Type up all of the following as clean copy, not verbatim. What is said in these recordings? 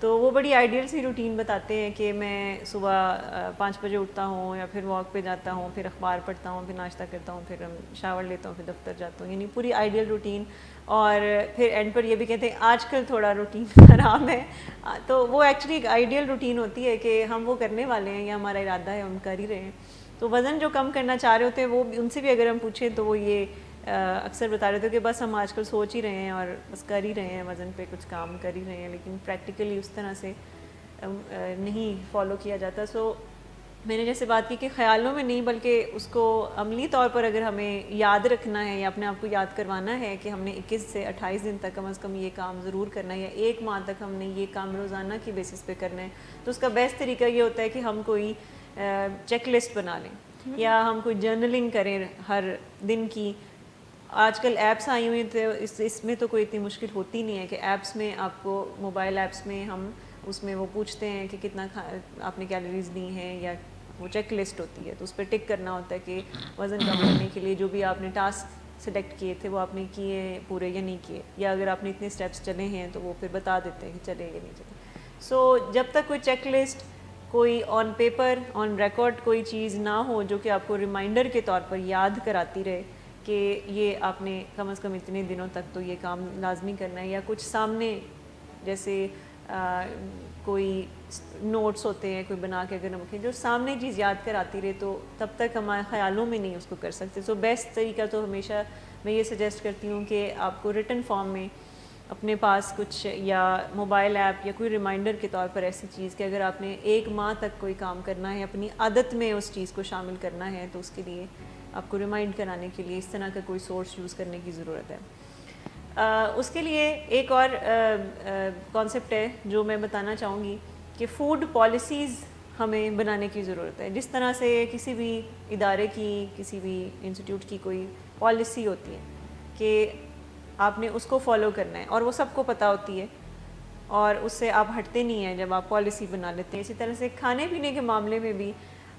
تو وہ بڑی آئیڈیل سی روٹین بتاتے ہیں کہ میں صبح 5 بجے اٹھتا ہوں یا پھر واک پہ جاتا ہوں, پھر اخبار پڑھتا ہوں, پھر ناشتہ کرتا ہوں, پھر شاور لیتا ہوں, پھر دفتر جاتا ہوں, یعنی پوری آئیڈیل روٹین. اور پھر اینڈ پر یہ بھی کہتے ہیں آج کل تھوڑا روٹین خراب ہے. تو وہ ایکچولی ایک آئیڈیل روٹین ہوتی ہے کہ ہم وہ کرنے والے ہیں یا ہمارا ارادہ ہے ہم کر ہی رہے ہیں. تو وزن جو کم کرنا چاہ رہے ہوتے ہیں وہ ان سے بھی اگر ہم پوچھیں تو وہ یہ اکثر بتا رہے تھے کہ بس ہم آج کل سوچ ہی رہے ہیں اور بس کر ہی رہے ہیں, وزن پہ کچھ کام کر ہی رہے ہیں, لیکن پریکٹیکلی اس طرح سے نہیں فالو کیا جاتا. سو میں نے جیسے بات کی کہ خیالوں میں نہیں بلکہ اس کو عملی طور پر اگر ہمیں یاد رکھنا ہے یا اپنے آپ کو یاد کروانا ہے کہ ہم نے 21 سے 28 دن تک کم از کم یہ کام ضرور کرنا ہے یا 1 ماہ تک ہم نے یہ کام روزانہ کی بیسس پہ کرنا ہے, تو اس کا بیسٹ طریقہ یہ ہوتا ہے کہ ہم کوئی چیک لسٹ بنا لیں یا ہم کوئی جرنلنگ کریں ہر دن کی. آج کل ایپس آئی ہوئی تھے, اس میں تو کوئی اتنی مشکل ہوتی نہیں ہے کہ ایپس میں آپ کو موبائل ایپس میں ہم اس میں وہ پوچھتے ہیں کہ کتنا آپ نے کیلوریز دی ہیں یا وہ چیک لسٹ ہوتی ہے, تو اس پہ ٹک کرنا ہوتا ہے کہ وزن کم کرنے کے لیے جو بھی آپ نے ٹاسک سلیکٹ کیے تھے وہ آپ نے کیے پورے یا نہیں کیے, یا اگر آپ نے اتنے اسٹیپس چلے ہیں تو وہ پھر بتا دیتے ہیں کہ چلے یا نہیں چلے. سو جب تک کوئی چیک لسٹ کوئی آن پیپر آن ریکارڈ کوئی چیز نہ ہو جو کہ آپ کو ریمائنڈر کے طور پر یاد کراتی رہے کہ یہ آپ نے کم از کم اتنے دنوں تک تو یہ کام لازمی کرنا ہے, یا کچھ سامنے جیسے کوئی نوٹس ہوتے ہیں کوئی بنا کے اگر ہم رکھیں جو سامنے چیز یاد کراتی رہے, تو تب تک ہمارے خیالوں میں نہیں اس کو کر سکتے. سو بیسٹ طریقہ تو ہمیشہ میں یہ سجیسٹ کرتی ہوں کہ آپ کو ریٹن فارم میں اپنے پاس کچھ یا موبائل ایپ یا کوئی ریمائنڈر کے طور پر ایسی چیز کہ اگر آپ نے 1 ماہ تک کوئی کام کرنا ہے, اپنی عادت میں اس چیز کو شامل کرنا ہے, تو اس کے لیے آپ کو ریمائنڈ کرانے کے لیے اس طرح کا کوئی سورس یوز کرنے کی ضرورت ہے. اس کے لیے ایک اور کانسیپٹ ہے جو میں بتانا چاہوں گی کہ فوڈ پالیسیز ہمیں بنانے کی ضرورت ہے. جس طرح سے کسی بھی ادارے کی کسی بھی انسٹیٹیوٹ کی کوئی پالیسی ہوتی ہے کہ آپ نے اس کو فالو کرنا ہے اور وہ سب کو پتہ ہوتی ہے اور اس سے آپ ہٹتے نہیں ہیں جب آپ پالیسی بنا لیتے ہیں. اسی طرح سے کھانے پینے کے معاملے میں بھی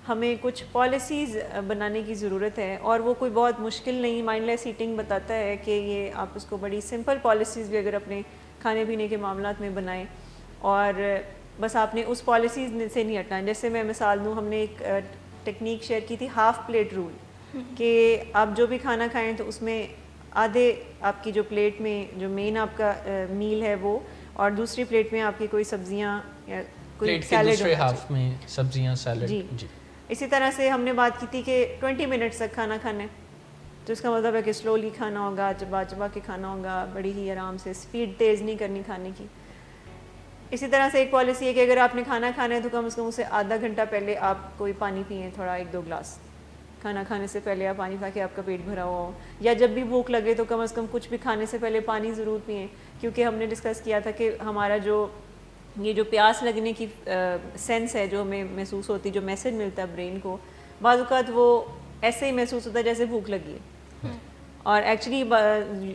ہمیں کچھ پالیسیز بنانے کی ضرورت ہے, اور وہ کوئی بہت مشکل نہیں. مائنڈ لیس ایٹنگ بتاتا ہے کہ یہ آپ اس کو بڑی سمپل پالیسیز بھی اگر اپنے کھانے پینے کے معاملات میں بنائیں اور بس آپ نے اس پالیسیز سے نہیں ہٹنا. جیسے میں مثال دوں, ہم نے ایک ٹیکنیک شیئر کی تھی ہاف پلیٹ رول, کہ آپ جو بھی کھانا کھائیں تو اس میں آدھے آپ کی جو پلیٹ میں جو مین آپ کا میل ہے وہ, اور دوسری پلیٹ میں آپ کی کوئی سبزیاں یا کوئی سیلیڈ دوسرے ہاف میں سبزیاں سیلیڈ. جی اسی طرح سے ہم نے بات کی تھی کہ 20 منٹس تک کھانا کھانا ہے, تو اس کا مطلب ہے کہ سلولی کھانا ہوگا, چبا چبا کے کھانا ہوگا, بڑی ہی آرام سے, اسپیڈ تیز نہیں کرنی کھانے کی. اسی طرح سے ایک پالیسی ہے کہ اگر آپ نے کھانا کھانا ہے تو کم از کم اسے آدھا گھنٹہ پہلے آپ کوئی پانی پئیں, تھوڑا 1-2 گلاس کھانا کھانے سے پہلے آپ پانی کھا کے آپ کا پیٹ بھرا ہوا ہو, یا جب بھی بھوک لگے تو کم از کم کچھ بھی کھانے سے پہلے پانی ضرور پئیں. کیونکہ ہم نے ڈسکس کیا تھا کہ ہمارا جو یہ جو پیاس لگنے کی سینس ہے جو ہمیں محسوس ہوتی, جو میسج ملتا ہے برین کو, بعض اوقات وہ ایسے ہی محسوس ہوتا ہے جیسے بھوک لگی ہے, اور ایکچولی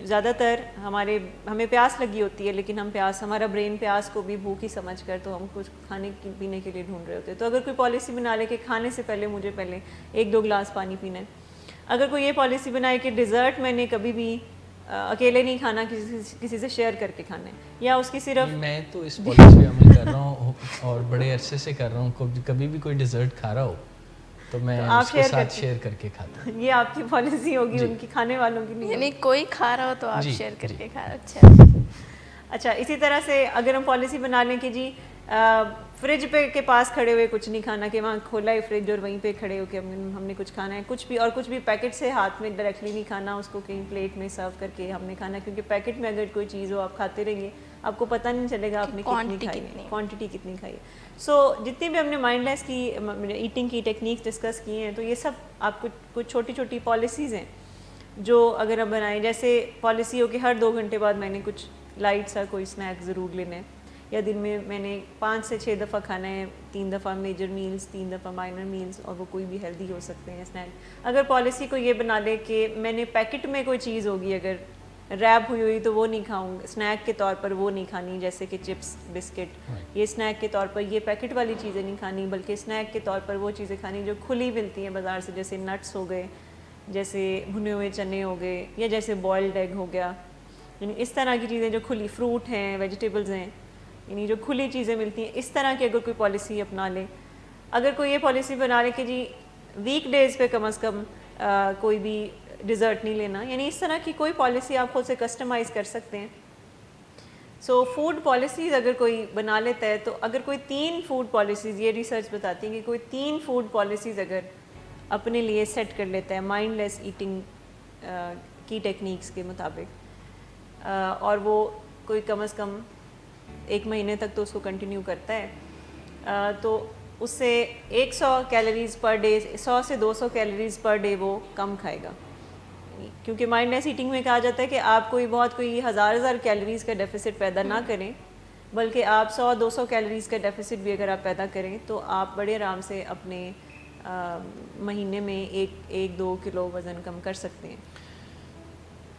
زیادہ تر ہمیں پیاس لگی ہوتی ہے لیکن ہمارا برین پیاس کو بھی بھوک ہی سمجھ کر تو ہم کچھ کھانے پینے کے لیے ڈھونڈ رہے ہوتے ہیں. تو اگر کوئی پالیسی بنا لے کہ کھانے سے پہلے مجھے پہلے 1-2 گلاس پانی پینا ہے, اگر کوئی یہ پالیسی بنائے کہ ڈیزرٹ میں نے کبھی بھی اکیلے نہیں کھانا, کسی سے شیئر کر کے کھانا ہے, یا اس کی صرف میں تو اس پالیسی پہ عمل کر رہا ہوں اور بڑے عرصے سے کر رہا ہوں. کبھی بھی کوئی ڈیزرٹ کھا رہا ہو تو میں اس کے ساتھ شیئر کر کے کھاتا ہوں. یہ آپ کی پالیسی ہوگی, ان کی کھانے والوں کی نہیں, یعنی کوئی کھا رہا ہو تو آپ شیئر کر کے کھا. اچھا اسی طرح سے اگر ہم پالیسی بنا لیں کہ جی فریج پہ کے پاس کھڑے ہوئے کچھ نہیں کھانا, کہ وہاں کھولا ہے فریج اور وہیں پہ کھڑے ہو کے ہم نے کچھ کھانا ہے, کچھ بھی پیکٹ سے ہاتھ میں ڈائریکٹلی نہیں کھانا, اس کو کہیں پلیٹ میں سرو کر کے ہم نے کھانا, کیونکہ پیکٹ میں اگر کوئی چیز ہو آپ کھاتے رہیں گے آپ کو پتہ نہیں چلے گا آپ نے کتنی کھائی ہے, کوانٹٹی کتنی کھائی ہے. سو جتنی بھی ہم نے مائنڈ لیس کی ایٹنگ کی ٹیکنیکس ڈسکس کی ہیں, تو یہ سب آپ کو کچھ چھوٹی چھوٹی پالیسیز ہیں جو اگر ہم بنائیں. جیسے پالیسی ہو کہ ہر 2 گھنٹے بعد میں نے کچھ لائٹ سا کوئی اسنیک ضرور لینا ہے, یا دن میں نے 5 سے 6 دفعہ کھانا ہے, 3 دفعہ میجر میلز, 3 دفعہ مائنر میلز, اور وہ کوئی بھی ہیلدی ہو سکتے ہیں اسنیک. اگر پالیسی کو یہ بنا لے کہ میں نے پیکٹ میں کوئی چیز ہوگی اگر ریپ ہوئی تو وہ نہیں کھاؤں, اسنیک کے طور پر وہ نہیں کھانی, جیسے کہ چپس بسکٹ, یہ اسنیک کے طور پر یہ پیکٹ والی چیزیں نہیں کھانی, بلکہ اسنیک کے طور پر وہ چیزیں کھانی جو کھلی ملتی ہیں بازار سے, جیسے نٹس ہو گئے, جیسے بھنے ہوئے چنے ہو گئے, یا جیسے بوائلڈ ایگ ہو گیا, یعنی اس طرح کی چیزیں جو کھلی, فروٹ ہیں, ویجیٹیبلز ہیں, یعنی جو کھلی چیزیں ملتی ہیں, اس طرح کی اگر کوئی پالیسی اپنا لے, اگر کوئی یہ پالیسی بنا لے کہ جی ویک ڈیز پہ کم از کم کوئی بھی ڈیزرٹ نہیں لینا, یعنی اس طرح کی کوئی پالیسی آپ خود سے کسٹمائز کر سکتے ہیں. سو فوڈ پالیسیز اگر کوئی بنا لیتا ہے, تو اگر کوئی 3 فوڈ پالیسیز, یہ ریسرچ بتاتی ہیں کہ کوئی 3 فوڈ پالیسیز اگر اپنے لیے سیٹ کر لیتا ہے مائنڈ لیس ایٹنگ کی ٹیکنیکس کے مطابق, اور وہ کوئی کم از کم 1 مہینے تک تو اس کو کنٹینیو کرتا ہے, تو اس سے 100 کیلوریز پر ڈے, 100 سے 200 کیلوریز پر ڈے وہ کم کھائے گا. کیونکہ مائنڈ لیس ایٹنگ میں کہا جاتا ہے کہ آپ کوئی ہزار کیلوریز کا ڈیفیسٹ پیدا نہ کریں, بلکہ آپ 100-200 کیلوریز کا ڈیفیسٹ بھی اگر آپ پیدا کریں تو آپ بڑے آرام سے اپنے مہینے میں 1-2 کلو وزن کم کر سکتے ہیں.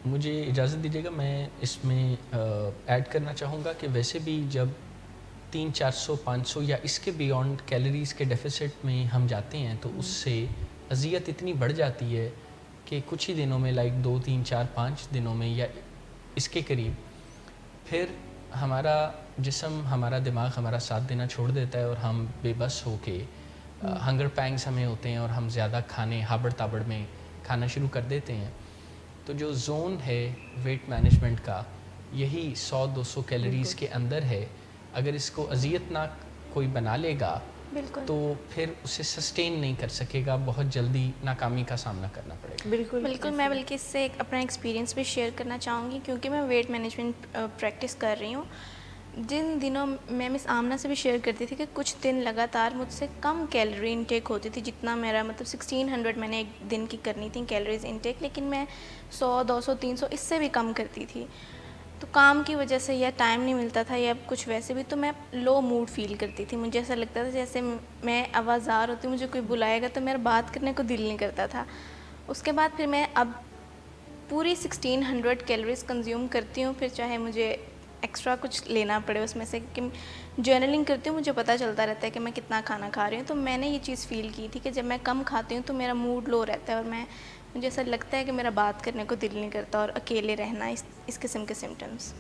مجھے اجازت دیجیے گا, میں اس میں ایڈ کرنا چاہوں گا کہ ویسے بھی جب 300-400-500 یا اس کے بیونڈ کیلوریز کے ڈیفیسٹ میں ہم جاتے ہیں تو اس سے اذیت اتنی بڑھ جاتی ہے کہ کچھ ہی دنوں میں, لائک 2-3-4-5 دنوں میں یا اس کے قریب, پھر ہمارا جسم, ہمارا دماغ ہمارا ساتھ دینا چھوڑ دیتا ہے اور ہم بے بس ہو کے ہنگر پینگس ہمیں ہوتے ہیں اور ہم زیادہ کھانے ہابڑ تابڑ میں کھانا شروع کر دیتے ہیں. تو جو زون ہے ویٹ مینجمنٹ کا یہی 100-200 کیلوریز کے اندر ہے. اگر اس کو اذیت ناک کوئی بنا لے گا بالکل تو پھر اسے سسٹین نہیں کر سکے گا, بہت جلدی ناکامی کا سامنا کرنا پڑے گا. بالکل میں بلکہ اس سے ایک اپنا ایکسپیرینس بھی شیئر کرنا چاہوں گی, کیونکہ میں ویٹ مینجمنٹ پریکٹس کر رہی ہوں. جن دنوں میں مس آمنہ سے بھی شیئر کرتی تھی کہ کچھ دن لگاتار مجھ سے کم کیلوری انٹیک ہوتی تھی, جتنا میرا مطلب 1600 میں نے ایک دن کی کرنی تھی کیلوریز انٹیک, لیکن میں 100-200-300 اس سے بھی کم کرتی تھی. تو کام کی وجہ سے یا ٹائم نہیں ملتا تھا یا کچھ ویسے بھی, تو میں لو موڈ فیل کرتی تھی. مجھے ایسا لگتا تھا جیسے میں آوازار ہوتی ہوں, مجھے کوئی بلائے گا تو میرا بات کرنے کو دل نہیں کرتا تھا. اس کے بعد پھر میں اب پوری 1600 کیلوریز کنزیوم کرتی ہوں, پھر چاہے مجھے ایکسٹرا کچھ لینا پڑے اس میں سے, کہ جرنلنگ کرتی ہوں, مجھے پتہ چلتا رہتا ہے کہ میں کتنا کھانا کھا رہی ہوں. تو میں نے یہ چیز فیل کی تھی کہ جب میں کم کھاتی ہوں تو میرا موڈ لو رہتا ہے, اور مجھے ایسا لگتا ہے کہ میرا بات کرنے کو دل نہیں کرتا, اور اکیلے رہنا, اس قسم کے سمٹمس.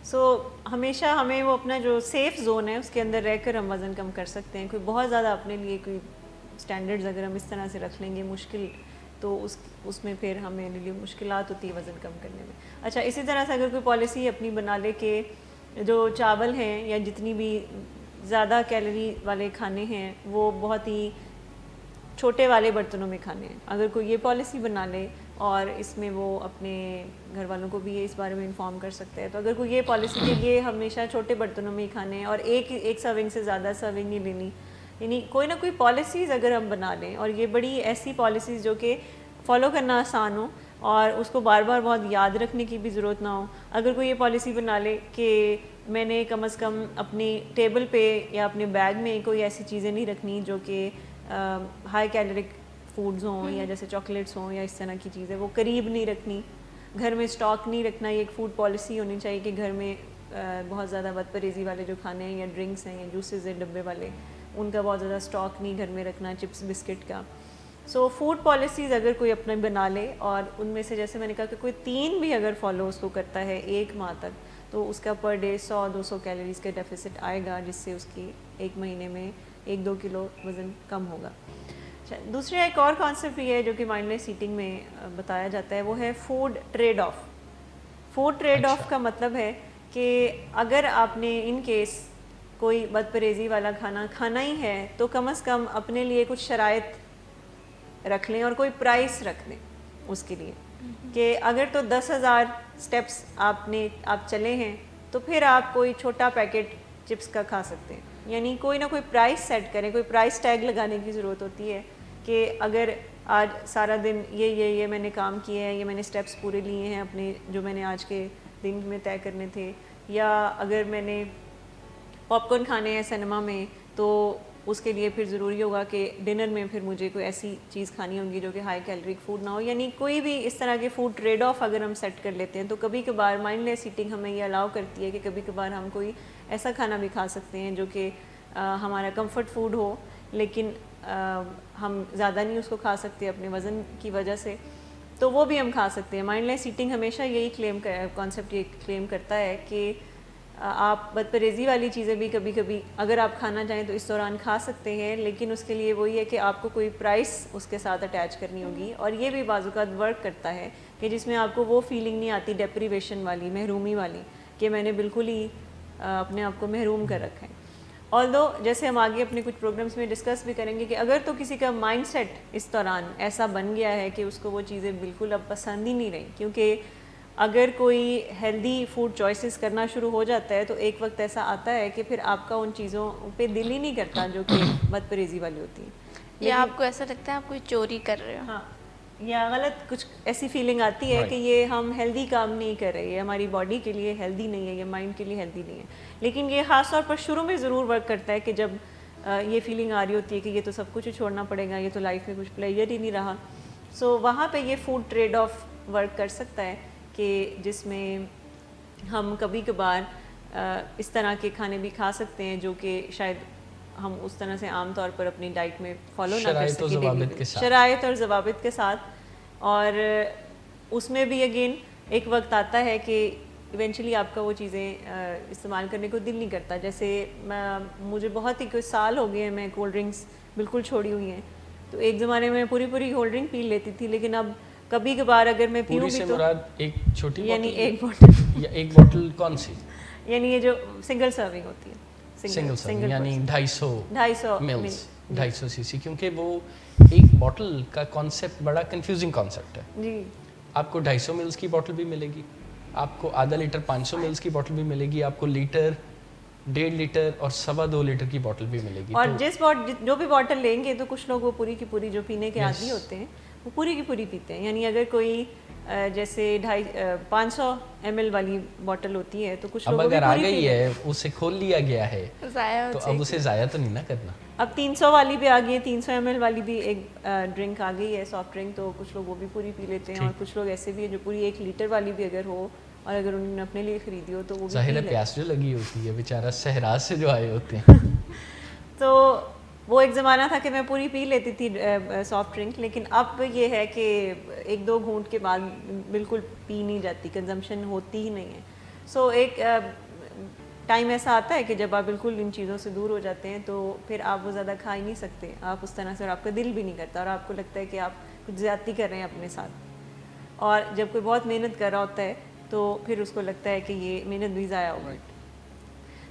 سو ہمیشہ ہمیں وہ اپنا جو سیف زون ہے اس کے اندر رہ کر ہم وزن کم کر سکتے ہیں. کوئی بہت زیادہ اپنے لیے کوئی اسٹینڈرڈز اگر ہم اس طرح سے رکھ لیں گے مشکل, تو اس میں پھر ہمیں لیے مشکلات ہوتی ہے وزن کم کرنے میں. اچھا, اسی طرح سے اگر کوئی پالیسی اپنی بنا لے کہ جو چاول ہیں یا جتنی بھی زیادہ کیلوری والے کھانے ہیں وہ بہت ہی چھوٹے والے برتنوں میں کھانے ہیں, اگر کوئی یہ پالیسی بنا لے اور اس میں وہ اپنے گھر والوں کو بھی اس بارے میں انفارم کر سکتے ہیں, تو اگر کوئی یہ پالیسی کہ یہ ہمیشہ چھوٹے برتنوں میں ہی کھانے ہیں اور ایک سرونگ سے زیادہ سرونگ نہیں لینی, یعنی کوئی نہ کوئی پالیسیز اگر ہم بنا لیں, اور یہ بڑی ایسی پالیسیز جو کہ فالو کرنا آسان ہو اور اس کو بار بار بہت یاد رکھنے کی بھی ضرورت نہ ہو. اگر کوئی یہ پالیسی بنا لے کہ میں نے کم از کم اپنی ٹیبل پہ یا اپنے بیگ میں کوئی ایسی چیزیں نہیں رکھنی جو کہ ہائی کیلورک فوڈز ہوں یا جیسے چاکلیٹس ہوں یا اس طرح کی چیزیں, وہ قریب نہیں رکھنی, گھر میں اسٹاک نہیں رکھنا. یہ ایک فوڈ پالیسی ہونی چاہیے کہ گھر میں بہت زیادہ بد پرہیزی والے جو کھانے ہیں یا ڈرنکس ہیں یا جوسز ہیں ڈبے والے, ان کا بہت زیادہ اسٹاک نہیں گھر میں رکھنا, چپس بسکٹ کا. سو فوڈ پالیسیز اگر کوئی اپنے بنا لے, اور ان میں سے جیسے میں نے کہا کہ کوئی 3 بھی اگر فالو اس کو کرتا ہے 1 ماہ تک, تو اس کا پر ڈے 100-200 کیلوریز کا ڈیفیسٹ آئے گا, جس سے اس کی 1 مہینے میں 1-2 کلو وزن کم ہوگا. دوسرا ایک اور کانسیپٹ یہ ہے جو کہ مائنڈ لیس ایٹنگ میں بتایا جاتا ہے, وہ ہے food trade off. Food trade off کا مطلب ہے کہ اگر آپ نے ان کیس کوئی بد پرہیزی والا کھانا کھانا ہی ہے تو کم از کم اپنے لیے کچھ شرائط رکھ لیں اور کوئی پرائس رکھ لیں اس کے لیے, کہ اگر تو 10,000 اسٹیپس آپ چلے ہیں تو پھر آپ کوئی چھوٹا پیکٹ چپس کا کھا سکتے ہیں. یعنی کوئی نہ کوئی پرائس سیٹ کریں, کوئی پرائس ٹیگ لگانے کی ضرورت ہوتی ہے کہ اگر آج سارا دن یہ میں نے کام کیے ہیں, یہ میں نے اسٹیپس پورے لیے ہیں اپنے جو میں نے آج کے دن میں طے کرنے تھے, یا اگر میں نے پاپ کارن کھانے ہیں سنیما میں تو اس کے لیے پھر ضروری ہوگا کہ ڈنر میں پھر مجھے کوئی ایسی چیز کھانی ہوگی جو کہ ہائی کیلوریک فوڈ نہ ہو. یعنی کوئی بھی اس طرح کے فوڈ ٹریڈ آف اگر ہم سیٹ کر لیتے ہیں تو کبھی کبھار مائنڈ لیس ایٹنگ ہمیں یہ الاؤ کرتی ہے کہ کبھی کبھار ہم کوئی ایسا کھانا بھی کھا سکتے ہیں جو کہ ہمارا کمفرٹ فوڈ ہو, لیکن ہم زیادہ نہیں اس کو کھا سکتے اپنے وزن کی وجہ سے, تو وہ بھی ہم کھا سکتے ہیں. مائنڈ لیس ایٹنگ ہمیشہ یہی کانسیپٹ یہ کلیم کرتا ہے کہ آپ بد پرہیزی والی چیزیں بھی کبھی کبھی اگر آپ کھانا چاہیں تو اس دوران کھا سکتے ہیں، لیکن اس کے لیے وہی ہے کہ آپ کو کوئی پرائس اس کے ساتھ اٹیچ کرنی ہوگی، اور یہ بھی بعض اوقات ورک کرتا ہے کہ جس میں آپ کو وہ فیلنگ نہیں آتی ڈیپریویشن والی، محرومی والی، کہ میں نے بالکل ہی اپنے آپ کو محروم کر رکھا ہے. آلدو جیسے ہم آگے اپنے کچھ پروگرامس میں ڈسکس بھی کریں گے کہ اگر تو کسی کا مائنڈ سیٹ اس دوران ایسا بن گیا ہے کہ اس کو وہ چیزیں بالکل اب پسند ہی نہیں رہیں، کیونکہ اگر کوئی ہیلدی فوڈ چوائسیز کرنا شروع ہو جاتا ہے تو ایک وقت ایسا آتا ہے کہ پھر آپ کا ان چیزوں پہ دل ہی نہیں کرتا جو کہ بد پرہیزی والی ہوتی ہے، یا آپ کو ایسا لگتا ہے آپ کوئی چوری کر رہے ہو. ہاں یا غلط کچھ ایسی فیلنگ آتی ہے کہ یہ ہم ہیلدی کام نہیں کر رہے، یہ ہماری باڈی کے لیے ہیلدی نہیں ہے، یہ مائنڈ کے لیے ہیلدی نہیں ہے. لیکن یہ خاص طور پر شروع میں ضرور ورک کرتا ہے کہ جب یہ فیلنگ آ رہی ہوتی ہے کہ یہ تو سب کچھ چھوڑنا پڑے گا، یہ تو لائف میں کچھ پلیجر ہی نہیں رہا. سو وہاں پہ یہ فوڈ ٹریڈ آف ورک کر سکتا ہے کہ جس میں ہم کبھی کبھار اس طرح کے کھانے بھی کھا سکتے ہیں جو کہ شاید ہم اس طرح سے عام طور پر اپنی ڈائٹ میں فالو نہ کر سکیں، شرائط اور ضوابط کے ساتھ. اور اس میں بھی اگین ایک وقت آتا ہے کہ ایونچولی آپ کا وہ چیزیں استعمال کرنے کو دل نہیں کرتا. جیسے مجھے بہت ہی کچھ سال ہو گئے ہیں میں کولڈ ڈرنکس بالکل چھوڑی ہوئی ہیں، تو ایک زمانے میں پوری کولڈ ڈرنک پی لیتی تھی، لیکن اب کبھی کبھار اگر میں پیوں بھی تو ایک چھوٹی یعنی ایک بوٹل یا ایک بوٹل کون سی، یعنی یہ جو سنگل سرونگ ہوتی ہے، سنگل سرونگ یعنی 250 ملز 250 سی سی، کیونکہ وہ ایک بوٹل کا کانسیپٹ بڑا کنفیوزنگ کانسیپٹ ہے. جی آپ کو 250 ملز کی بوٹل بھی ملے گی، آپ کو آدھا لیٹر 500 ملز کی بوٹل بھی ملے گی، آپ کو لیٹر 1.5 لیٹر اور 2.25 لیٹر کی بوٹل بھی ملے گی. اور جو بھی بوٹل لیں گے تو کچھ لوگ وہ پوری کی پوری جو پینے کے عادی ہوتے ہیں وہ پوری کی پوری پیتے ہیں. یعنی اگر کوئی جیسے 500 ml والی بوٹل ہوتی ہے تو کچھ لوگ اگر آ گئی ہے اسے کھول لیا گیا ہے تو اب اسے ضائع تو نہیں نہ کرنا. اب 300 والی بھی آ گئی ہے، 300 ml والی بھی ایک ڈرنک آ گئی ہے، سافٹ ڈرنک، تو کچھ لوگ وہ بھی پوری پی لیتے ہیں. اور کچھ لوگ ایسے بھی ہیں جو پوری 1 لیٹر والی بھی اگر ہو اور اگر انہوں نے اپنے لیے خریدی ہو تو وہ بھی ظاہر ہے پیاس جو لگی ہوتی ہے، بیچارہ صحرا سے جو آئے ہوتے ہیں. تو وہ ایک زمانہ تھا کہ میں پوری پی لیتی تھی سافٹ ڈرنک، لیکن اب یہ ہے کہ 1-2 گھونٹ کے بعد بالکل پی نہیں جاتی، کنزمپشن ہوتی ہی نہیں ہے. سو ایک ٹائم ایسا آتا ہے کہ جب آپ بالکل ان چیزوں سے دور ہو جاتے ہیں تو پھر آپ وہ زیادہ کھا ہی نہیں سکتے آپ اس طرح سے، اور آپ کا دل بھی نہیں کرتا اور آپ کو لگتا ہے کہ آپ کچھ زیادتی کر رہے ہیں اپنے ساتھ. اور جب کوئی بہت محنت کر رہا ہوتا ہے تو پھر اس کو لگتا ہے کہ یہ محنت بھی ضائع ہو گئی.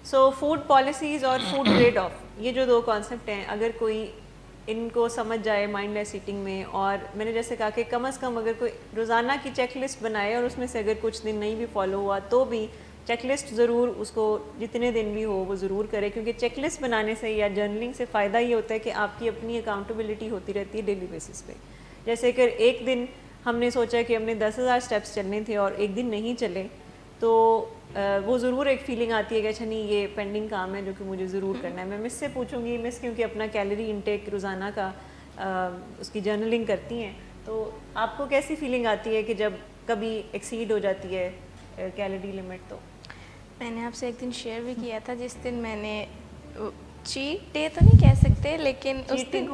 سو فوڈ پالیسیز اور فوڈ ٹریڈ آف، یہ جو 2 کانسیپٹ ہیں، اگر کوئی ان کو سمجھ جائے مائنڈ لیس ایٹنگ میں، اور میں نے جیسے کہا کہ کم از کم اگر کوئی روزانہ کی چیک لسٹ بنائے اور اس میں سے اگر کچھ دن نہیں بھی فالو ہوا تو بھی چیک لسٹ ضرور اس کو جتنے دن بھی ہو وہ ضرور کرے، کیونکہ چیک لسٹ بنانے سے یا جرنلنگ سے فائدہ یہ ہوتا ہے کہ آپ کی اپنی اکاؤنٹیبلٹی ہوتی رہتی ہے ڈیلی بیسس پہ. جیسے کہ ایک دن ہم نے سوچا کہ ہم نے 10,000 اسٹیپس چلنے تھے اور ایک دن نہیں چلے تو وہ ضرور ایک فیلنگ آتی ہے کہ اچھا نہیں یہ پینڈنگ کام ہے جو کہ مجھے ضرور کرنا ہے. میں مس سے پوچھوں گی، مس کیونکہ اپنا کیلری انٹیک روزانہ کا اس کی جرنلنگ کرتی ہیں، تو آپ کو کیسی فیلنگ آتی ہے کہ جب کبھی ایکسیڈ ہو جاتی ہے کیلری لمٹ؟ تو میں نے آپ سے ایک دن شیئر بھی کیا تھا جس دن میں نے چیٹ ڈے تو نہیں کہہ سکتے لیکن اس دن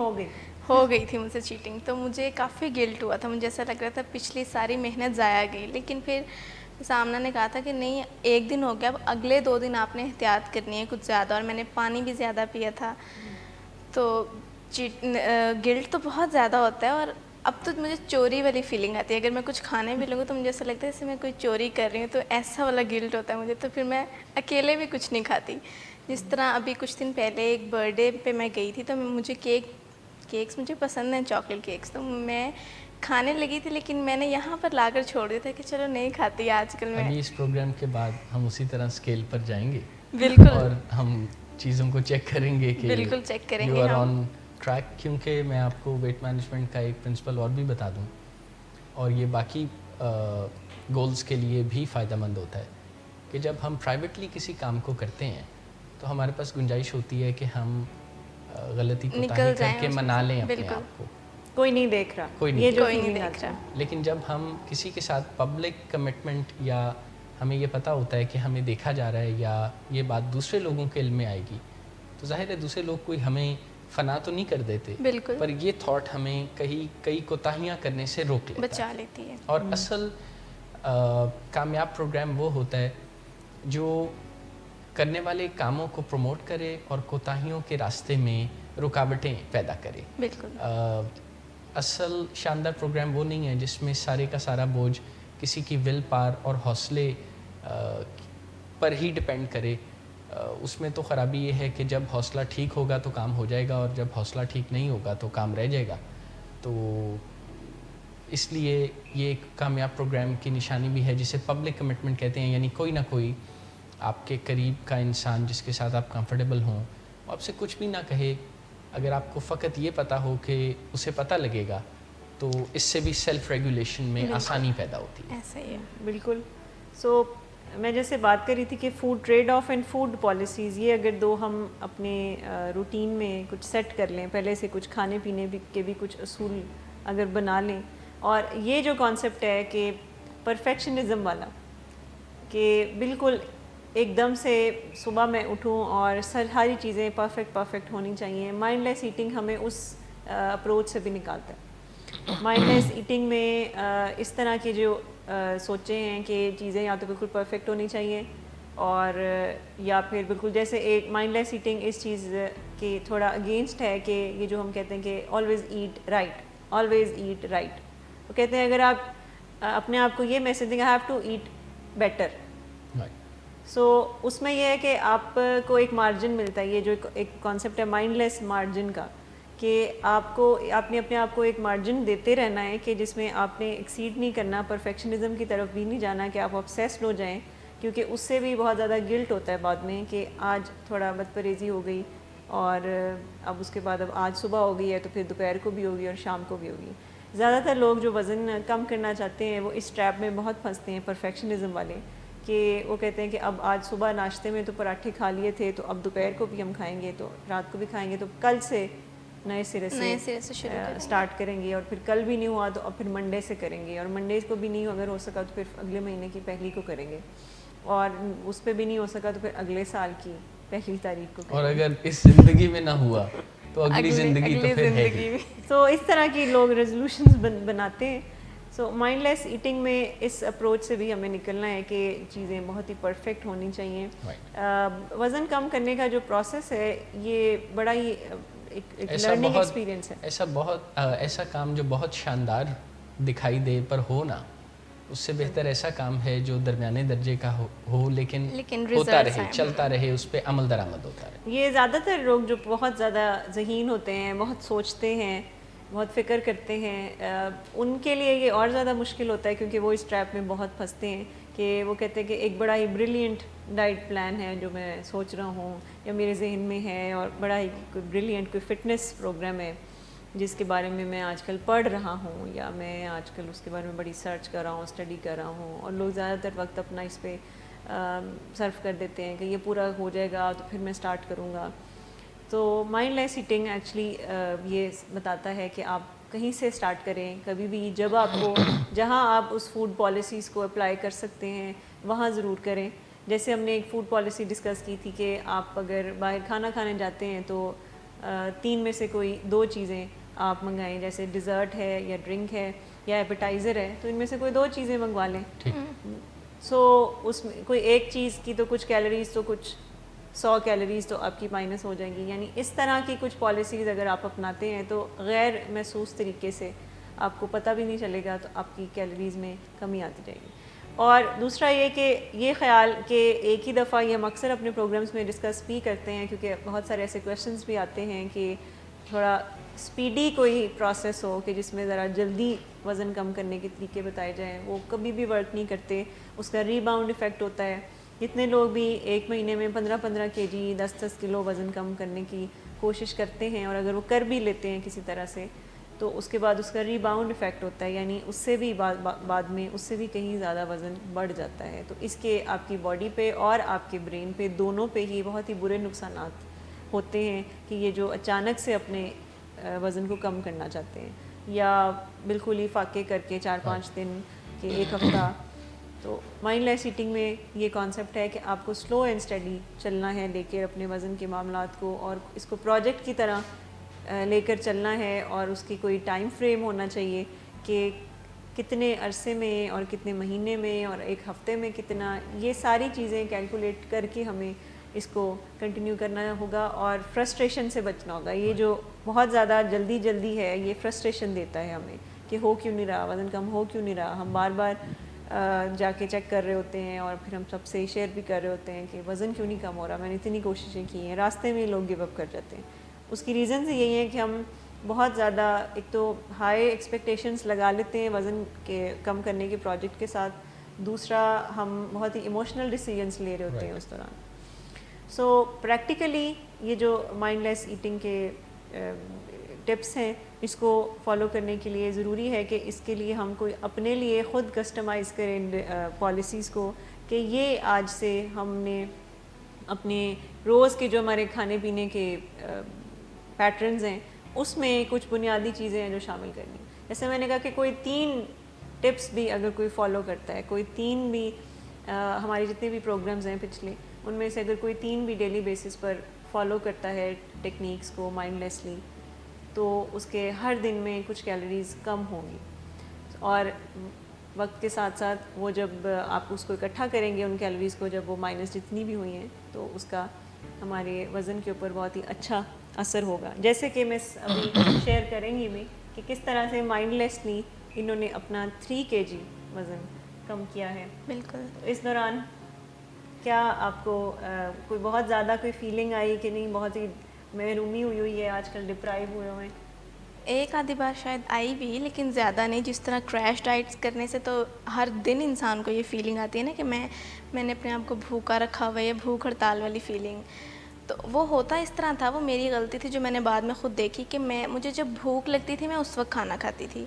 ہو گئی تھی مجھ سے چیٹنگ، تو مجھے کافی گلٹ ہوا تھا. مجھے ایسا لگ رہا تھا پچھلی ساری محنت ضائع گئی. لیکن پھر سامنا نے کہا تھا کہ نہیں، ایک دن ہو گیا، اب اگلے 2 دن آپ نے احتیاط کرنی ہے کچھ زیادہ، اور میں نے پانی بھی زیادہ پیا تھا. تو گلٹ تو بہت زیادہ ہوتا ہے، اور اب تو مجھے چوری والی فیلنگ آتی ہے. اگر میں کچھ کھانے بھی لگوں تو مجھے ایسا لگتا ہے جیسے میں کوئی چوری کر رہی ہوں، تو ایسا والا گلٹ ہوتا ہے مجھے. تو پھر میں اکیلے بھی کچھ نہیں کھاتی. جس طرح ابھی کچھ دن پہلے ایک برتھ ڈے پہ میں گئی تھی تو مجھے کیکس مجھے پسند ہیں، چاکلیٹ کیکس، تو میں کھانے لگی تھی، لیکن میں نے یہاں پر لا کر چھوڑ دیا تھا کہ چلو نہیں کھاتی آج کل میں. ابھی اس پروگرام کے بعد ہم اسی طرح اسکیل پر جائیں گے بالکل، اور ہم چیزوں کو چیک کریں گے کہ بالکل چیک کریں یو گے آر ہم آن ٹریک. کیونکہ میں آپ کو ویٹ مینجمنٹ کا ایک پرنسپل اور بھی بتا دوں، اور یہ باقی گولز کے لیے بھی فائدہ مند ہوتا ہے کہ جب ہم پرائیویٹلی کسی کام کو کرتے ہیں تو ہمارے پاس گنجائش ہوتی ہے کہ ہم غلطی کو تاہی کر کے منا لیں اپنے آپ کو، کوئی نہیں دیکھ رہا، کوئی یہ جو نہیں فیلنگ دیکھ آتی ہے. لیکن جب ہم کسی کے ساتھ پبلک کمٹمنٹ یا ہمیں یہ پتہ ہوتا ہے کہ ہمیں دیکھا جا رہا ہے یا یہ بات دوسرے لوگوں کے علم میں آئے گی، تو ظاہر ہے دوسرے لوگ کوئی ہمیں فنا تو نہیں کر دیتے، بالکل، پر یہ تھاٹ ہمیں کئی کوتاہیاں کرنے سے روک لیتا ہے، بچا لیتی ہے. اور اصل کامیاب پروگرام وہ ہوتا ہے جو کرنے والے کاموں کو پروموٹ کرے اور کوتاہیوں کے راستے میں رکاوٹیں پیدا کرے. بالکل. اصل شاندار پروگرام وہ نہیں ہے جس میں سارے کا سارا بوجھ کسی کی ول پار اور حوصلے پر ہی ڈپینڈ کرے. اس میں تو خرابی یہ ہے کہ جب حوصلہ ٹھیک ہوگا تو کام ہو جائے گا اور جب حوصلہ ٹھیک نہیں ہوگا تو کام رہ جائے گا. تو اس لیے یہ ایک کامیاب پروگرام کی نشانی بھی ہے جسے پبلک کمٹمنٹ کہتے ہیں, یعنی کوئی نہ کوئی آپ کے قریب کا انسان جس کے ساتھ آپ کمفرٹیبل ہوں, وہ آپ سے کچھ بھی نہ کہے, اگر آپ کو فقط یہ پتہ ہو کہ اسے پتہ لگے گا تو اس سے بھی سیلف ریگولیشن میں آسانی پیدا ہوتی ہے. ایسا ہی ہے. بالکل. سو میں جیسے بات کر رہی تھی کہ food trade off and food policies, یہ اگر دو ہم اپنے روٹین میں کچھ سیٹ کر لیں, پہلے سے کچھ کھانے پینے کے بھی کچھ اصول اگر بنا لیں, اور یہ جو کانسیپٹ ہے کہ پرفیکشنزم والا, کہ بالکل ایک دم سے صبح میں اٹھوں اور ساری چیزیں پرفیکٹ ہونی چاہیے. مائنڈ لیس ایٹنگ ہمیں اس اپروچ سے بھی نکالتا ہے. مائنڈ لیس ایٹنگ میں اس طرح کی جو سوچے ہیں کہ چیزیں یا تو بالکل پرفیکٹ ہونی چاہیے, اور یا پھر بالکل جیسے ایک مائنڈ لیس ایٹنگ اس چیز کے تھوڑا اگینسٹ ہے کہ یہ جو ہم کہتے ہیں کہ آلویز ایٹ رائٹ. وہ کہتے ہیں اگر آپ اپنے آپ کو یہ میسج دیں گے, I have to eat better. So اس میں یہ ہے کہ آپ کو ایک مارجن ملتا ہے, یہ جو ایک کانسیپٹ ہے مائنڈ لیس مارجن کا, کہ آپ نے اپنے آپ کو ایک مارجن دیتے رہنا ہے کہ جس میں آپ نے ایکسیڈ نہیں کرنا, پرفیکشنزم کی طرف بھی نہیں جانا کہ آپ obsessed ہو جائیں, کیونکہ اس سے بھی بہت زیادہ گلٹ ہوتا ہے بعد میں کہ آج تھوڑا بد پرہیزی ہو گئی اور اب اس کے بعد اب آج صبح ہو گئی ہے تو پھر دوپہر کو بھی ہوگی اور شام کو بھی ہوگی. زیادہ تر لوگ جو وزن کم کرنا چاہتے ہیں وہ اس ٹریپ میں بہت پھنستے ہیں, پرفیکشنزم والے, کہ وہ کہتے ہیں کہ اب آج صبح ناشتے میں تو پراٹھے کھا لیے تھے تو اب دوپہر کو بھی ہم کھائیں گے, تو رات کو بھی کھائیں گے, تو کل سے نئے سرے سے اسٹارٹ کریں گے, اور پھر کل بھی نہیں ہوا تو اب پھر منڈے سے کریں گے, اور منڈے کو بھی نہیں اگر ہو سکا تو پھر اگلے مہینے کی پہلی کو کریں گے, اور اس پہ بھی نہیں ہو سکا تو پھر اگلے سال کی پہلی تاریخ کو کریں گے. اور اگر اس زندگی میں نہ ہوا تو اگلی زندگی تو پھر ہے ہی. تو اس طرح کی لوگ ریزولوشنز بناتے ہیں. سو مائنڈ لیس ایٹنگ میں اس اپروچ سے بھی ہمیں نکلنا ہے کہ چیزیں بہت ہی پرفیکٹ ہونی چاہیے. وزن کم کرنے کا جو پروسیس ہے یہ بڑا ہی ایک لرننگ ایکسپیرینس ہے. ایسا کام جو بہت شاندار دکھائی دے پر ہو نا, اس سے بہتر ایسا کام ہے جو درمیانے درجے کا ہو لیکن ہوتا رہے, چلتا رہے, اس پہ عمل درآمد ہوتا رہے. یہ زیادہ تر لوگ جو بہت زیادہ ذہین ہوتے ہیں, بہت سوچتے ہیں, بہت فکر کرتے ہیں, ان کے لیے یہ اور زیادہ مشکل ہوتا ہے, کیونکہ وہ اس ٹریپ میں بہت پھنستے ہیں کہ وہ کہتے ہیں کہ ایک بڑا ہی بریلینٹ ڈائٹ پلان ہے جو میں سوچ رہا ہوں یا میرے ذہن میں ہے, اور بڑا ہی کوئی بریلینٹ کوئی فٹنس پروگرام ہے جس کے بارے میں آج کل پڑھ رہا ہوں, یا میں آج کل اس کے بارے میں بڑی سرچ کر رہا ہوں, اسٹڈی کر رہا ہوں, اور لوگ زیادہ تر وقت اپنا اس پہ صرف کر دیتے ہیں کہ یہ پورا ہو جائے گا تو پھر میں اسٹارٹ کروں گا. تو مائنڈ لیس ایٹنگ ایکچولی یہ بتاتا ہے کہ آپ کہیں سے اسٹارٹ کریں, کبھی بھی جب آپ کو جہاں آپ اس فوڈ پالیسیز کو اپلائی کر سکتے ہیں وہاں ضرور کریں. جیسے ہم نے ایک فوڈ پالیسی ڈسکس کی تھی کہ آپ اگر باہر کھانا کھانے جاتے ہیں تو 3 میں سے کوئی 2 چیزیں آپ منگائیں, جیسے ڈیزرٹ ہے یا ڈرنک ہے یا ایپیٹائزر ہے, تو ان میں سے کوئی 2 چیزیں منگوا لیں. سو اس میں کوئی ایک چیز کی تو کچھ کیلوریز تو کچھ 100 کیلوریز تو آپ کی مائنس ہو جائیں گی. یعنی اس طرح کی کچھ پالیسیز اگر آپ اپناتے ہیں تو غیر محسوس طریقے سے آپ کو پتہ بھی نہیں چلے گا, تو آپ کی کیلوریز میں کمی آتی جائے گی. اور دوسرا یہ کہ یہ خیال کہ ایک ہی دفعہ یہ ہم اکثر اپنے پروگرامز میں ڈسکس بھی کرتے ہیں, کیونکہ بہت سارے ایسے کویشچنز بھی آتے ہیں کہ تھوڑا اسپیڈی کوئی پروسیس ہو کہ جس میں ذرا جلدی وزن کم کرنے کے طریقے بتائے جائیں, وہ کبھی بھی ورک نہیں کرتے. اس کا ری باؤنڈ ایفیکٹ ہوتا ہے. جتنے لوگ بھی ایک مہینے میں 15 kg 10 کلو وزن کم کرنے کی کوشش کرتے ہیں, اور اگر وہ کر بھی لیتے ہیں کسی طرح سے, تو اس کے بعد اس کا ری باؤنڈ ایفیکٹ ہوتا ہے, یعنی اس سے بھی بعد میں اس سے بھی کہیں زیادہ وزن بڑھ جاتا ہے. تو اس کے آپ کی باڈی پہ اور آپ کے برین پہ دونوں پہ ہی بہت ہی برے نقصانات ہوتے ہیں کہ یہ جو اچانک سے اپنے وزن کو کم کرنا چاہتے ہیں, یا بالکل ہی فاقے کر کے 4-5 دن کے 1 ہفتہ. تو مائنڈ لیس ایٹنگ میں یہ کانسیپٹ ہے کہ آپ کو سلو اینڈ اسٹڈی چلنا ہے لے کے اپنے وزن کے معاملات کو, اور اس کو پروجیکٹ کی طرح لے کر چلنا ہے, اور اس کی کوئی ٹائم فریم ہونا چاہیے کہ کتنے عرصے میں اور کتنے مہینے میں اور 1 ہفتے میں کتنا, یہ ساری چیزیں کیلکولیٹ کر کے ہمیں اس کو کنٹینیو کرنا ہوگا اور فرسٹریشن سے بچنا ہوگا. یہ جو بہت زیادہ جلدی ہے یہ فرسٹریشن دیتا ہے ہمیں کہ ہو کیوں نہیں رہا, وزن کم ہو کیوں نہیں رہا. ہم بار بار جا کے چیک کر رہے ہوتے ہیں اور پھر ہم سب سے شیئر بھی کر رہے ہوتے ہیں کہ وزن کیوں نہیں کم ہو رہا, میں نے اتنی کوششیں کی ہیں, راستے میں لوگ گیو اپ کر جاتے ہیں. اس کی ریزنز یہی ہیں کہ ہم بہت زیادہ ایک تو ہائی ایکسپیکٹیشنس لگا لیتے ہیں وزن کے کم کرنے کے پروجیکٹ کے ساتھ, دوسرا ہم بہت ہی ایموشنل ڈیسیجنس لے رہے ہوتے ہیں اس دوران. سو پریکٹیکلی یہ جو مائنڈ لیس ایٹنگ کے ٹپس ہیں اس کو فالو کرنے کے لیے ضروری ہے کہ اس کے لیے ہم کوئی اپنے لیے خود کسٹمائز کریں پالیسیز کو, کہ یہ آج سے ہم نے اپنے روز کے جو ہمارے کھانے پینے کے پیٹرنز ہیں اس میں کچھ بنیادی چیزیں ہیں جو شامل کرنی. جیسے میں نے کہا کہ کوئی 3 ٹپس بھی اگر کوئی فالو کرتا ہے, کوئی 3 بھی ہمارے جتنے بھی پروگرامز ہیں پچھلے ان میں سے اگر کوئی 3 بھی ڈیلی بیسس پر فالو کرتا ہے ٹیکنیکس کو مائنڈ لیسلی, تو اس کے ہر دن میں کچھ کیلوریز کم ہوں گی. اور وقت کے ساتھ ساتھ وہ جب آپ اس کو اکٹھا کریں گے ان کیلوریز کو, جب وہ مائنس جتنی بھی ہوئی ہیں, تو اس کا ہمارے وزن کے اوپر بہت ہی اچھا اثر ہوگا. جیسے کہ میں ابھی شیئر کریں گی بھی کہ کس طرح سے مائنڈ لیسلی انہوں نے اپنا 3 kg وزن کم کیا ہے. بالکل. اس دوران کیا آپ کو کوئی بہت زیادہ کوئی فیلنگ آئی کہ نہیں بہت ہی محرومی ہوئی ہے, آج کل ڈپرائیو ہوئے ہوئے ہیں؟ ایک آدھی بار شاید آئی بھی, لیکن زیادہ نہیں. جس طرح کریش ڈائٹس کرنے سے تو ہر دن انسان کو یہ فیلنگ آتی ہے نا کہ میں نے اپنے آپ کو بھوکا رکھا ہوا ہے, بھوک ہڑتال والی فیلنگ. تو وہ ہوتا اس طرح تھا, وہ میری غلطی تھی جو میں نے بعد میں خود دیکھی کہ مجھے جب بھوک لگتی تھی میں اس وقت کھانا کھاتی تھی.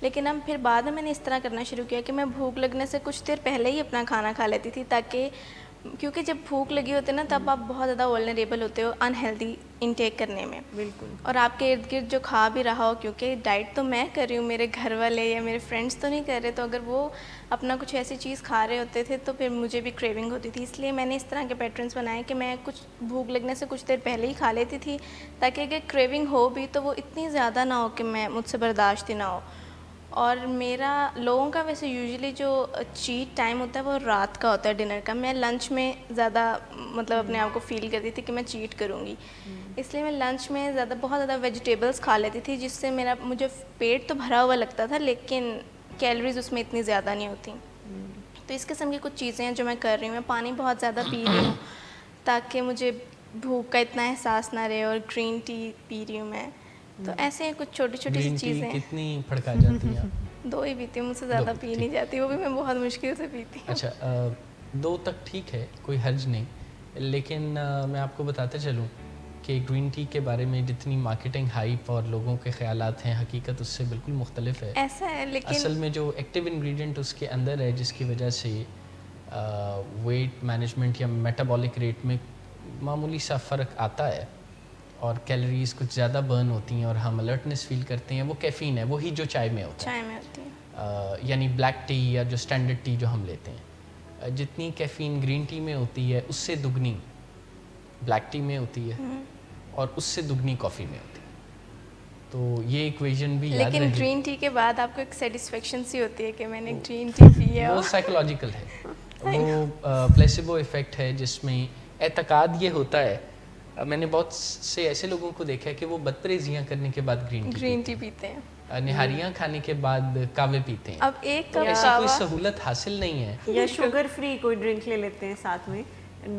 لیکن اب پھر بعد میں نے اس طرح کرنا شروع کیا کہ میں بھوک لگنے سے کچھ دیر پہلے ہی اپنا کھانا کھا لیتی تھی, تاکہ کیونکہ جب بھوک لگی ہوتی ہے نا تب آپ بہت زیادہ ولنریبل ہوتے ہو انہیلدی انٹیک کرنے میں. بالکل. اور آپ کے ارد گرد جو کھا بھی رہا ہو, کیونکہ ڈائٹ تو میں کر رہی ہوں, میرے گھر والے یا میرے فرینڈس تو نہیں کر رہے, تو اگر وہ اپنا کچھ ایسی چیز کھا رہے ہوتے تھے تو پھر مجھے بھی کریونگ ہوتی تھی. اس لیے میں نے اس طرح کے پیٹرنس بنائے کہ میں کچھ بھوک لگنے سے کچھ دیر پہلے ہی کھا لیتی تھی, تاکہ اگر کریونگ ہو بھی تو وہ اتنی زیادہ نہ ہو کہ مجھ سے برداشت ہی نہ ہو. اور میرا لوگوں کا ویسے یوزلی جو چیٹ ٹائم ہوتا ہے وہ رات کا ہوتا ہے, ڈنر کا. میں لنچ میں زیادہ مطلب اپنے آپ کو فیل کرتی تھی کہ میں چیٹ کروں گی, اس لیے میں لنچ میں بہت زیادہ ویجیٹیبلس کھا لیتی تھی, جس سے مجھے پیٹ تو بھرا ہوا لگتا تھا لیکن کیلوریز اس میں اتنی زیادہ نہیں ہوتی. تو اس قسم کی کچھ چیزیں ہیں جو میں کر رہی ہوں. میں پانی بہت زیادہ پی رہی ہوں تاکہ مجھے بھوک کا اتنا احساس نہ رہے, اور گرین ٹی پی رہی ہوں میں. تو ایسے کچھ چھوٹی چھوٹی سی چیزیں. کتنی پھڑکا جاتی ہیں؟ 2 ہی پیتی ہوں, مجھ سے زیادہ پی نہیں جاتی, وہ بھی میں بہت مشکل سے پیتی ہوں. اچھا 2 تک ٹھیک ہے, کوئی حرج نہیں, لیکن میں آپ کو بتاتے چلوں کہ گرین ٹی کے بارے میں جتنی مارکیٹنگ ہائپ اور لوگوں کے خیالات ہیں, حقیقت اس سے بالکل مختلف ہے. ایسا ہے, لیکن اصل میں جو ایکٹیو انگریڈینٹ اس کے اندر ہے جس کی وجہ سے ویٹ مینجمنٹ یا میٹابولک ریٹ میں معمولی سا فرق آتا ہے اور کیلوریز کچھ زیادہ برن ہوتی ہیں اور ہم الرٹنس فیل کرتے ہیں, وہ کیفین ہے, وہی جو چائے میں ہوتا ہے. چائے میں ہوتی ہے, یعنی بلیک ٹی یا جو اسٹینڈرڈ ٹی جو ہم لیتے ہیں, جتنی کیفین گرین ٹی میں ہوتی ہے اس سے دگنی بلیک ٹی میں ہوتی ہے اور اس سے دگنی کافی میں ہوتی ہے. تو یہ ایکویژن بھی یاد رہے. لیکن گرین ٹی کے بعد آپ کو ایک سیٹسفیکشن سی ہوتی ہے کہ میں نے گرین ٹی پی ہے. وہ سائیکولوجیکل ہے, وہ پلیسیبو ایفیکٹ ہے جس میں اعتقاد یہ ہوتا ہے. میں نے بہت سے ایسے لوگوں کو دیکھا ہے کہ وہ بدپرہیزیاں کرنے کے بعد گرین ٹی پیتے ہیں, نہاریاں کھانے کے بعد کعوے پیتے ہیں. اب ایک کپ ایسی کوئی سہولت حاصل نہیں ہے. یا شوگر فری کوئی ڈرنک لے لیتے ہیں ساتھ میں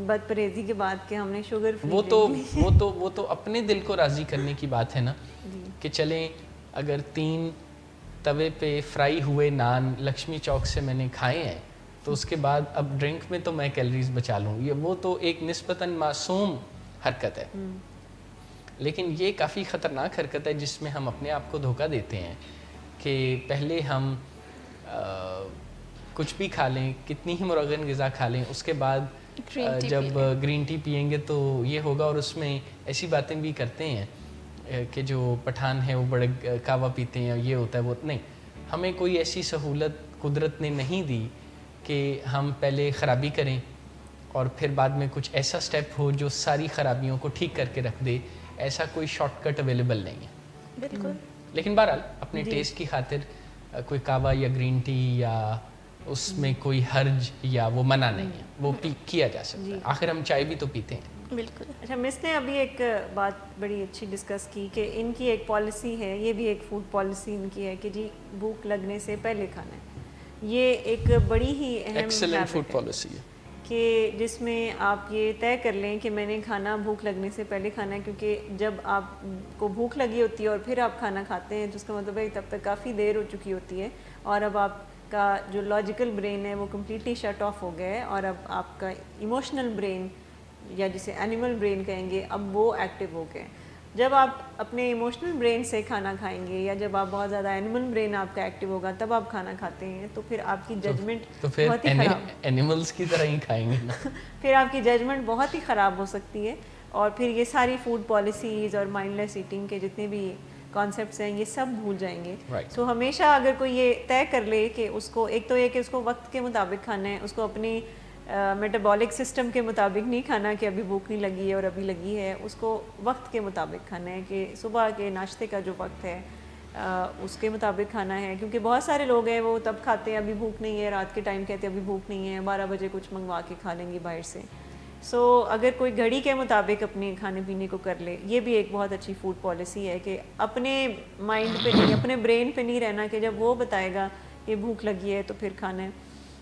بد پرہیزی کے بعد کہ ہم نے شوگر فری. وہ تو اپنے دل کو راضی کرنے کی بات ہے نا, کہ چلیں اگر 3 توے پہ فرائی ہوئے نان لکشمی چوک سے میں نے کھائے ہیں تو اس کے بعد اب ڈرنک میں تو میں کیلوریز بچا لوں. وہ تو ایک نسبتاً معصوم حرکت ہے, لیکن یہ کافی خطرناک حرکت ہے جس میں ہم اپنے آپ کو دھوکہ دیتے ہیں کہ پہلے ہم کچھ بھی کھا لیں, کتنی ہی مرغن غذا کھا لیں, اس کے بعد جب گرین ٹی پئیں گے تو یہ ہوگا. اور اس میں ایسی باتیں بھی کرتے ہیں کہ جو پٹھان ہیں وہ بڑے کعوہ پیتے ہیں, یہ ہوتا ہے وہ نہیں. ہمیں کوئی ایسی سہولت قدرت نے نہیں دی کہ ہم پہلے خرابی کریں اور پھر بعد میں کچھ ایسا سٹیپ ہو جو ساری خرابیوں کو ٹھیک کر کے رکھ دے. ایسا کوئی شارٹ کٹ اویلیبل نہیں ہے. بالکل. لیکن بہرحال اپنے ٹیسٹ کی خاطر کوئی کعوہ یا گرین ٹی یا اس میں کوئی حرج یا وہ منع نہیں ہے, وہ کیا جا سکتا ہے. آخر ہم چائے بھی تو پیتے ہیں. بالکل. اچھا مس نے ابھی ایک بات بڑی اچھی ڈسکس کی کہ ان کی ایک پالیسی ہے, یہ بھی ایک فوڈ پالیسی ان کی ہے کہ جی بھوک لگنے سے پہلے کھانا ہے. یہ ایک بڑی ہی اہم ایکسلنٹ فوڈ پالیسی ہے کہ جس میں آپ یہ طے کر لیں کہ میں نے کھانا بھوک لگنے سے پہلے کھانا ہے, کیونکہ جب آپ کو بھوک لگی ہوتی ہے اور پھر آپ کھانا کھاتے ہیں تو اس کا مطلب ہے تب تک کافی دیر ہو چکی ہوتی ہے اور اب آپ کا جو لاجیکل برین ہے وہ کمپلیٹلی شٹ آف ہو گیا ہے اور اب آپ کا ایموشنل برین یا جسے اینیمل برین کہیں گے اب وہ ایکٹیو ہو گئے. جب آپ اپنے ایموشنل برین سے کھانا کھائیں گے یا جب آپ بہت زیادہ اینیمل برین آپ کا ایکٹیو ہوگا تب آپ کھانا کھاتے ہیں تو پھر آپ کی ججمنٹ تو پھر بہت ہی خراب, اینیملز کی طرح ہی کھائیں گے نا. پھر آپ کی ججمنٹ بہت ہی خراب ہو سکتی ہے اور پھر یہ ساری فوڈ پالیسیز اور مائنڈ لیس ایٹنگ کے جتنے بھی کانسیپٹس ہیں یہ سب بھول جائیں گے. سو ہمیشہ اگر کوئی یہ طے کر لے کہ اس کو ایک تو یہ کہ اس کو وقت کے مطابق کھانا ہے, اس کو اپنی میٹابولک سسٹم کے مطابق نہیں کھانا کہ ابھی بھوک نہیں لگی ہے اور ابھی لگی ہے, اس کو وقت کے مطابق کھانا ہے کہ صبح کے ناشتے کا جو وقت ہے اس کے مطابق کھانا ہے. کیونکہ بہت سارے لوگ ہیں وہ تب کھاتے ہیں ابھی بھوک نہیں ہے, رات کے ٹائم کہتے ہیں ابھی بھوک نہیں ہے, 12 بجے کچھ منگوا کے کھا لیں گے باہر سے. سو اگر کوئی گھڑی کے مطابق اپنے کھانے پینے کو کر لے, یہ بھی ایک بہت اچھی فوڈ پالیسی ہے کہ اپنے مائنڈ پہ نہیں, اپنے برین پہ نہیں رہنا کہ جب وہ بتائے گا کہ بھوک لگی ہے تو پھر کھانا ہے.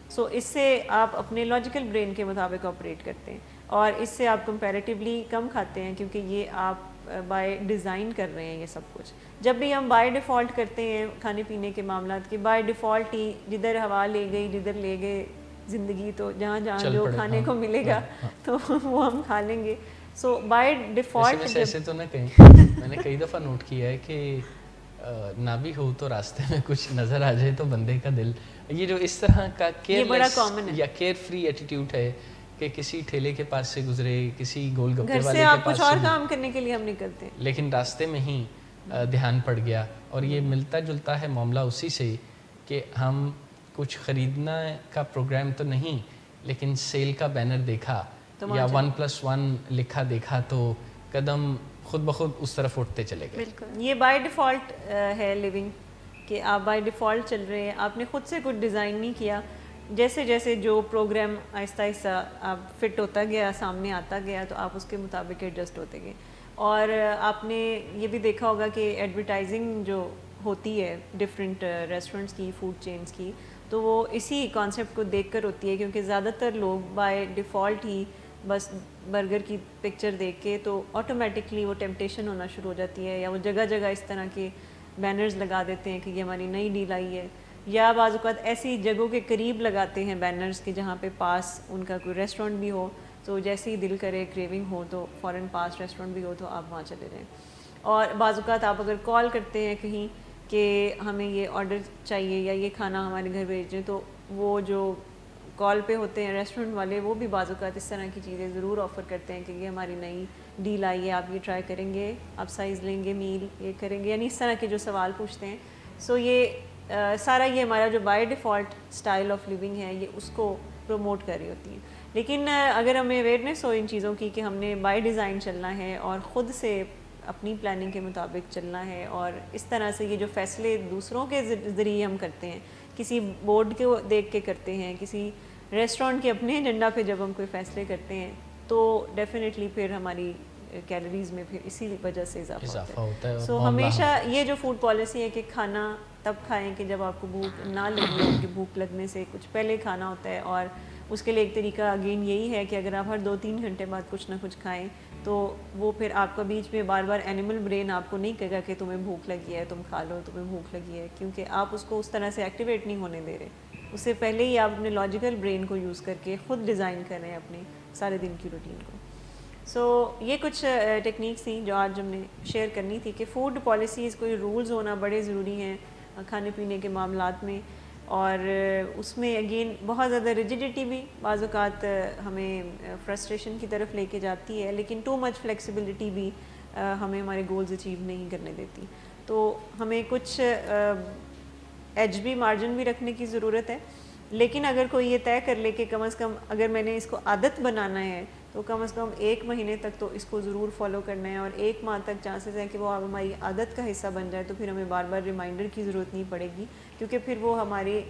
سو اس سے آپ اپنے لاجیکل برین کے مطابق آپریٹ کرتے ہیں اور اس سے آپ کمپیریٹیولی کم کھاتے ہیں کیونکہ یہ آپ بائی ڈیزائن کر رہے ہیں یہ سب کچھ. جب بھی ہم بائی ڈیفالٹ کرتے ہیں کھانے پینے کے معاملات کے, بائی ڈیفالٹ ہی جدھر ہوا لے گئی جدھر لے گئے زندگی تو جہاں جہاں جو کھانے کو ملے گا تو وہ ہم کھا لیں گے. سو بائی ڈیفالٹ ایسے تو نہ کہیں, میں نے کئی دفعہ نوٹ کیا ہے کہ نہ بھی ہو تو راستے میں کچھ نظر آ جائے تو بندے کا دل, یہ جو اس طرح کا کیئرلیس یا کیئر فری ایٹیٹیوڈ ہے کہ کسی ٹھیلے کے پاس سے گزرے, کسی گول گپے والے کے پاس کچھ اور کام کرنے کے لیے ہم نہیں کرتے لیکن راستے میں ہی دھیان پڑ گیا. اور یہ ملتا جلتا ہے معاملہ اسی سے کہ ہم کچھ خریدنا کا پروگرام تو نہیں لیکن سیل کا بینر دیکھا یا 1+1 لکھا دیکھا تو قدم خود بخود اس طرف اٹھتے چلے گئے. بالکل یہ بائی ڈیفالٹ ہے لیونگ کہ آپ بائی ڈیفالٹ چل رہے ہیں, آپ نے خود سے کچھ ڈیزائن نہیں کیا. جیسے جیسے جو پروگرام آہستہ آہستہ آپ فٹ ہوتا گیا, سامنے آتا گیا تو آپ اس کے مطابق ایڈجسٹ ہوتے گئے. اور آپ نے یہ بھی دیکھا ہوگا کہ ایڈورٹائزنگ جو ہوتی ہے ڈفرینٹ ریسٹورنٹس کی, فوڈ چینس کی, تو وہ اسی کانسیپٹ کو دیکھ کر ہوتی ہے کیونکہ زیادہ تر لوگ بائی ڈیفالٹ ہی بس برگر کی پکچر دیکھ کے تو آٹومیٹکلی وہ ٹیمپٹیشن ہونا شروع ہو جاتی ہے, یا وہ جگہ جگہ اس طرح کے بینرز لگا دیتے ہیں کہ یہ ہماری نئی ڈیل آئی ہے, یا بعض اوقات ایسی جگہوں کے قریب لگاتے ہیں بینرز کہ جہاں پہ پاس ان کا کوئی ریسٹورنٹ بھی ہو, تو جیسے ہی دل کرے کریونگ ہو تو فوراً پاس ریسٹورنٹ بھی ہو تو آپ وہاں چلے جائیں. اور بعض اوقات آپ اگر کال کرتے ہیں کہیں کہ ہمیں یہ آرڈر چاہیے یا یہ کھانا ہمارے گھر بھیج دیں, تو وہ جو کال پہ ہوتے ہیں ریسٹورنٹ والے وہ بھی بعض اوقات اس طرح کی چیزیں ضرور آفر کرتے ہیں کہ یہ ہماری نئی ڈیل آئی ہے, آپ یہ ٹرائی کریں گے, آپ سائز لیں گے, میل یہ کریں گے, یعنی اس طرح کے جو سوال پوچھتے ہیں. سو یہ سارا یہ ہمارا جو by default style of living ہے یہ اس کو پروموٹ کر رہی ہوتی ہے. لیکن اگر ہمیں اویئرنیس ہو ان چیزوں کی کہ ہم نے بائی ڈیزائن چلنا ہے اور خود سے اپنی پلاننگ کے مطابق چلنا ہے, اور اس طرح سے یہ جو فیصلے دوسروں کے ذریعے ہم کرتے ہیں, کسی بورڈ کو دیکھ کے کرتے ہیں, کسی ریسٹورنٹ کے اپنے ایجنڈا پہ جب ہم کوئی فیصلے کرتے ہیں تو ڈیفینیٹلی پھر ہماری کیلوریز میں پھر اسی وجہ سے اضافہ ہوتا ہے. سو ہمیشہ یہ جو فوڈ پالیسی ہے کہ کھانا تب کھائیں کہ جب آپ کو بھوک نہ لگی ہو, کہ بھوک لگنے سے کچھ پہلے کھانا ہوتا ہے. اور اس کے لیے ایک طریقہ اگین یہی ہے کہ اگر آپ ہر 2-3 گھنٹے بعد کچھ نہ کچھ کھائیں تو وہ پھر آپ کا بیچ میں بار بار اینیمل برین آپ کو نہیں کہے گا کہ تمہیں بھوک لگی ہے تم کھا لو, تمہیں بھوک لگی ہے, کیونکہ آپ اس کو اس طرح سے ایکٹیویٹ نہیں ہونے دے رہے. اس سے پہلے ہی آپ اپنے لاجیکل برین کو یوز کر کے خود ڈیزائن کر رہے ہیں اپنے سارے دن کی روٹین کو. سو یہ کچھ ٹیکنیکس تھیں جو آج ہم نے شیئر کرنی تھی کہ فوڈ پالیسیز کوئی رولز ہونا بڑے ضروری ہیں کھانے پینے کے معاملات میں, اور اس میں اگین بہت زیادہ ریجیڈیٹی بھی بعض اوقات ہمیں فرسٹریشن کی طرف لے کے جاتی ہے, لیکن ٹو مچ فلیکسیبلٹی بھی ہمیں ہمارے گولز اچیو نہیں کرنے دیتی. تو ہمیں کچھ ایج بھی, مارجن بھی رکھنے کی ضرورت ہے. لیکن اگر کوئی یہ طے کر لے کہ کم از کم اگر میں نے اس کو عادت بنانا ہے تو کم از کم 1 مہینے تک تو اس کو ضرور فالو کرنا ہے, اور 1 ماہ تک چانسز ہیں کہ وہ ہماری عادت کا حصہ بن جائے, تو پھر ہمیں بار بار ریمائنڈر کی ضرورت نہیں پڑے گی, کیونکہ پھر وہ ہمارے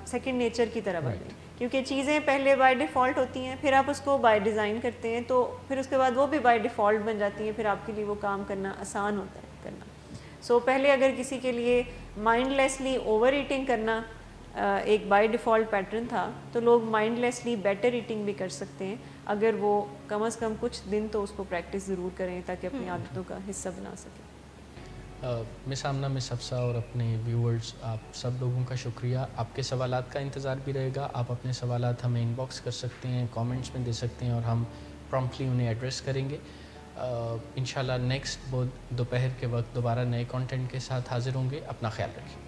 سیکنڈ نیچر کی طرح بن گئی, کیونکہ چیزیں پہلے بائی ڈیفالٹ ہوتی ہیں, پھر آپ اس کو بائی ڈیزائن کرتے ہیں تو پھر اس کے بعد وہ بھی بائی ڈیفالٹ بن جاتی ہیں, پھر آپ کے لیے وہ کام کرنا آسان ہوتا ہے کرنا. سو پہلے اگر کسی کے لیے مائنڈ لیسلی اوور ایٹنگ کرنا ایک بائی ڈیفالٹ پیٹرن تھا, تو لوگ مائنڈ لیسلی بیٹر ایٹنگ بھی کر سکتے ہیں اگر وہ کم از کم کچھ دن تو اس کو پریکٹس ضرور کریں تاکہ اپنی عادتوں کا حصہ بنا سکیں. مس آمنہ, مس حفصہ اور اپنے ویورز, آپ سب لوگوں کا شکریہ. آپ کے سوالات کا انتظار بھی رہے گا. آپ اپنے سوالات ہمیں ان باکس کر سکتے ہیں, کامنٹس میں دے سکتے ہیں اور ہم پرومپٹلی انہیں ایڈریس کریں گے. انشاءاللہ نیکسٹ دوپہر کے وقت دوبارہ نئے کانٹینٹ کے ساتھ حاضر ہوں گے. اپنا خیال رکھیں.